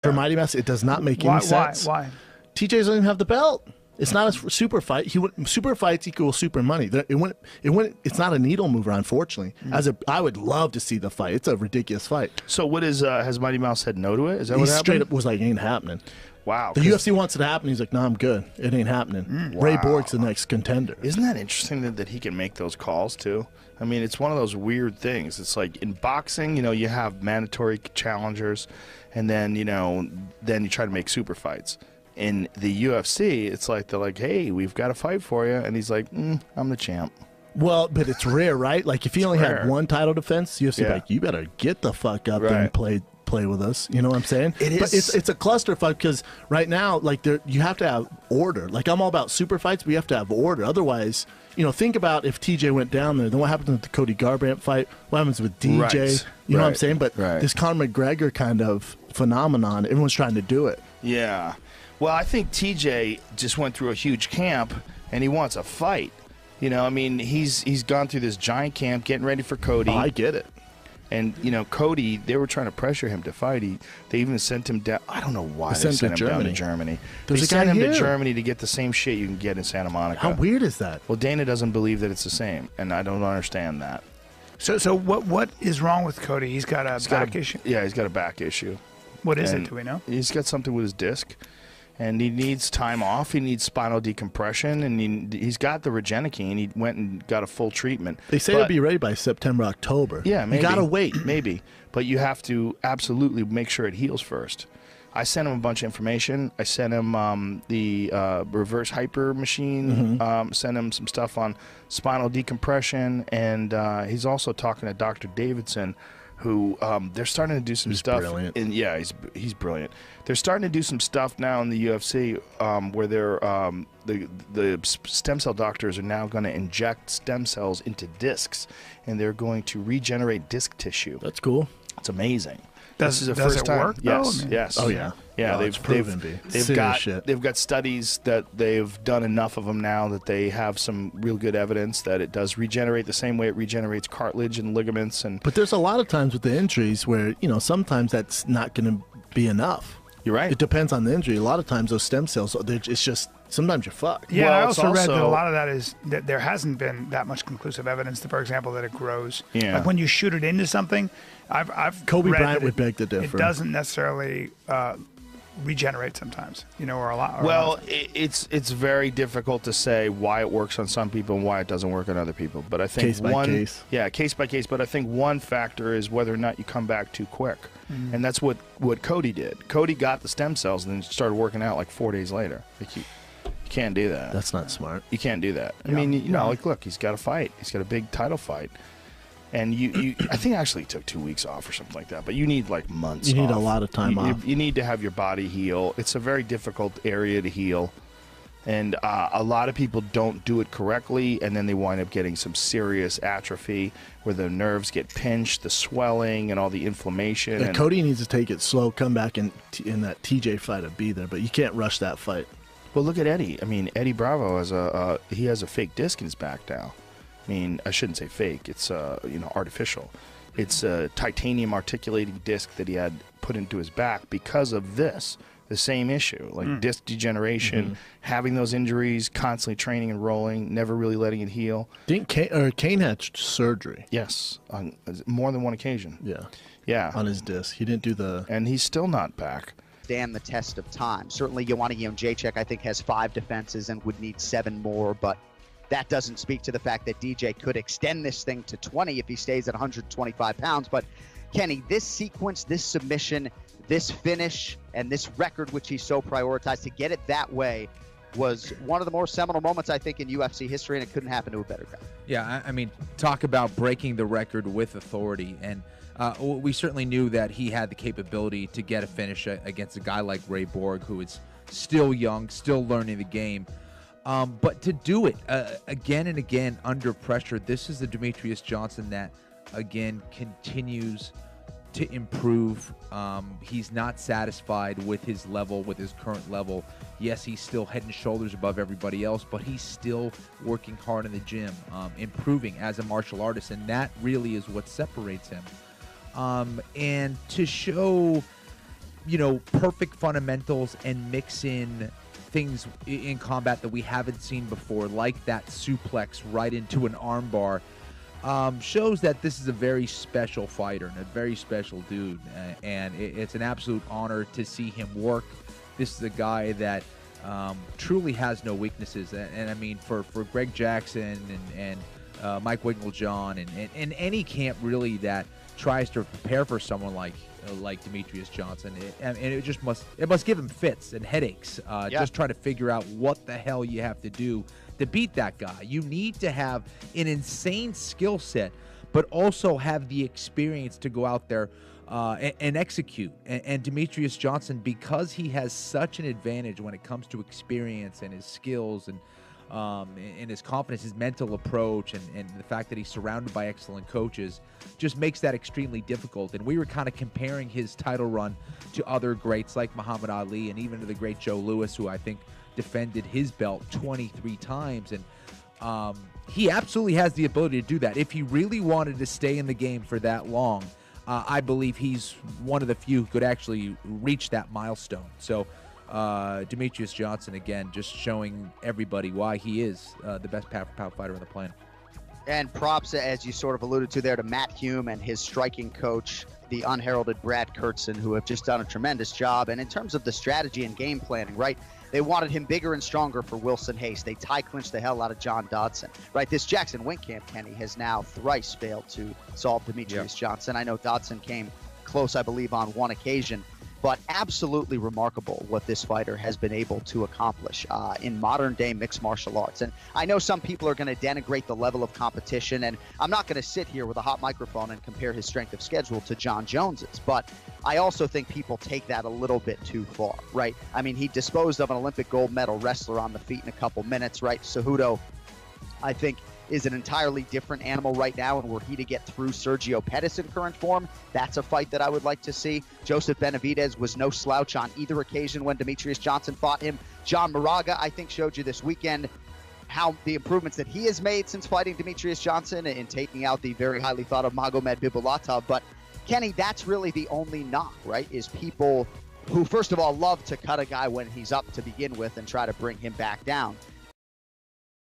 For Mighty Mouse, it does not make any sense. Why? TJ doesn't even have the belt. It's not a super fight. Super fights equal super money. It's not a needle mover, unfortunately. I would love to see the fight. It's a ridiculous fight. So what is has Mighty Mouse said no to it? Is that He what happened? straight up was like, ain't happening. Wow. The UFC wants it to happen. He's like, no, I'm good. It ain't happening. Ray Borg's the next contender. Isn't that interesting that he can make those calls too? I mean, it's one of those weird things. It's like in boxing, you have mandatory challengers, and then then you try to make super fights. In the UFC, it's like they're like, hey, we've got a fight for you, and he's like, I'm the champ. Well, but it's rare, right? Like if you only had one title defense, UFC like, you better get the fuck up there and play with us. You know what I'm saying? It is. But it's a clusterfuck because right now, like you have to have order. Like I'm all about super fights, but you have to have order. Otherwise, think about if TJ went down there, then what happens with the Cody Garbrandt fight? What happens with DJ? Right. You know what I'm saying? But this Conor McGregor kind of phenomenon, everyone's trying to do it. Yeah. Well, I think TJ just went through a huge camp, and he wants a fight. I mean, he's gone through this giant camp, getting ready for Cody. Oh, I get it. And, Cody, they were trying to pressure him to fight. They even sent him down. I don't know why they sent him down to Germany. They sent him to Germany to get the same shit you can get in Santa Monica. How weird is that? Well, Dana doesn't believe that it's the same, and I don't understand that. So what is wrong with Cody? He's got a back issue? Yeah, he's got a back issue. What is it? Do we know? He's got something with his disc. And he needs time off. He needs spinal decompression, and he's got the Regenikine. He went and got a full treatment. They say he'll be ready by September, October. Yeah, maybe. You gotta wait, maybe, but you have to absolutely make sure it heals first. I sent him a bunch of information. I sent him the reverse hyper machine. Sent him some stuff on spinal decompression, and he's also talking to Dr. Davidson, who they're starting to do some stuff. Brilliant. He's brilliant. They're starting to do some stuff now in the UFC where they're the stem cell doctors are now going to inject stem cells into discs, and they're going to regenerate disc tissue. That's cool. It's amazing. Does this is the it first time. work? Yes. Though? Yes. Oh yeah. Yeah, they've got studies that they've done enough of them now that they have some real good evidence that it does regenerate the same way it regenerates cartilage and ligaments. But there's a lot of times with the injuries where sometimes that's not going to be enough. You're right. It depends on the injury. A lot of times those stem cells, it's just sometimes you're fucked. Yeah, I also read that a lot of that is that there hasn't been that much conclusive evidence, for example, that it grows. Yeah. Like when you shoot it into something, I've Kobe read Bryant that would beg to differ. It doesn't necessarily regenerate sometimes, or a lot. Well, it's very difficult to say why it works on some people and why it doesn't work on other people. But I think case by case. Yeah, case by case. But I think one factor is whether or not you come back too quick, and that's what Cody did. Cody got the stem cells and then started working out like 4 days later. Like you can't do that. That's not smart. You can't do that. I mean, look, he's got a fight. He's got a big title fight. And I think actually he took 2 weeks off or something like that. But you need like months. You need off. a lot of time off. You need to have your body heal. It's a very difficult area to heal, and a lot of people don't do it correctly, and then they wind up getting some serious atrophy where the nerves get pinched, the swelling, and all the inflammation. Yeah, Cody needs to take it slow, come back in that TJ fight and be there, but you can't rush that fight. Well, look at Eddie. I mean, Eddie Bravo has a fake disc in his back now. I mean, I shouldn't say fake. It's artificial. It's a titanium articulating disc that he had put into his back because of the same issue, like disc degeneration, having those injuries, constantly training and rolling, never really letting it heal. Didn't Kane had surgery? Yes, on more than one occasion. Yeah, on his disc. He didn't do and he's still not back. Stand the test of time. Certainly, Joanna Jędrzejczyk, I think, has 5 defenses and would need 7 more, but that doesn't speak to the fact that DJ could extend this thing to 20 if he stays at 125 pounds. But, Kenny, this sequence, this submission, this finish, and this record, which he's so prioritized, to get it that way was one of the more seminal moments, I think, in UFC history, and it couldn't happen to a better guy. Yeah, I mean, talk about breaking the record with authority. And we certainly knew that he had the capability to get a finish against a guy like Ray Borg, who is still young, still learning the game. But to do it again and again under pressure, this is the Demetrious Johnson that, again, continues to improve. He's not satisfied with his level, with his current level. Yes, he's still head and shoulders above everybody else, but he's still working hard in the gym, improving as a martial artist, and that really is what separates him. And to show perfect fundamentals and mix in things in combat that we haven't seen before, like that suplex right into an armbar, shows that this is a very special fighter and a very special dude. And it's an absolute honor to see him work. This is a guy that truly has no weaknesses. And I mean, for Greg Jackson and Mike Wigglejohn and any camp really that tries to prepare for someone like Demetrious Johnson, and it must give him fits and headaches. Just try to figure out what the hell you have to do to beat that guy. You need to have an insane skill set, but also have the experience to go out there and execute. And Demetrious Johnson, because he has such an advantage when it comes to experience and his skills and his confidence, his mental approach, and the fact that he's surrounded by excellent coaches, just makes that extremely difficult. And we were kind of comparing his title run to other greats like Muhammad Ali and even to the great Joe Louis, who I think defended his belt 23 times. And he absolutely has the ability to do that. If he really wanted to stay in the game for that long, I believe he's one of the few who could actually reach that milestone. So Demetrious Johnson, again, just showing everybody why he is the best pound-for-pound fighter on the planet. And props, as you sort of alluded to there, to Matt Hume and his striking coach, the unheralded Brad Kurtzen, who have just done a tremendous job. And in terms of the strategy and game planning, right, they wanted him bigger and stronger for Wilson Hayes. They tie-clinched the hell out of John Dodson, right? This Jackson Wink camp, Kenny, has now thrice failed to solve Demetrious Johnson. I know Dodson came close, I believe, on one occasion. But absolutely remarkable what this fighter has been able to accomplish in modern-day mixed martial arts. And I know some people are going to denigrate the level of competition, and I'm not going to sit here with a hot microphone and compare his strength of schedule to John Jones's. But I also think people take that a little bit too far, right? I mean, he disposed of an Olympic gold medal wrestler on the feet in a couple minutes, right? Cejudo, I think, is an entirely different animal right now, and were he to get through Sergio Pettis in current form, that's a fight that I would like to see. Joseph Benavidez was no slouch on either occasion when Demetrious Johnson fought him. John Moraga, I think, showed you this weekend how the improvements that he has made since fighting Demetrious Johnson and taking out the very highly thought of Magomed Bibulatov. But Kenny, that's really the only knock, right, is people who, first of all, love to cut a guy when he's up to begin with and try to bring him back down.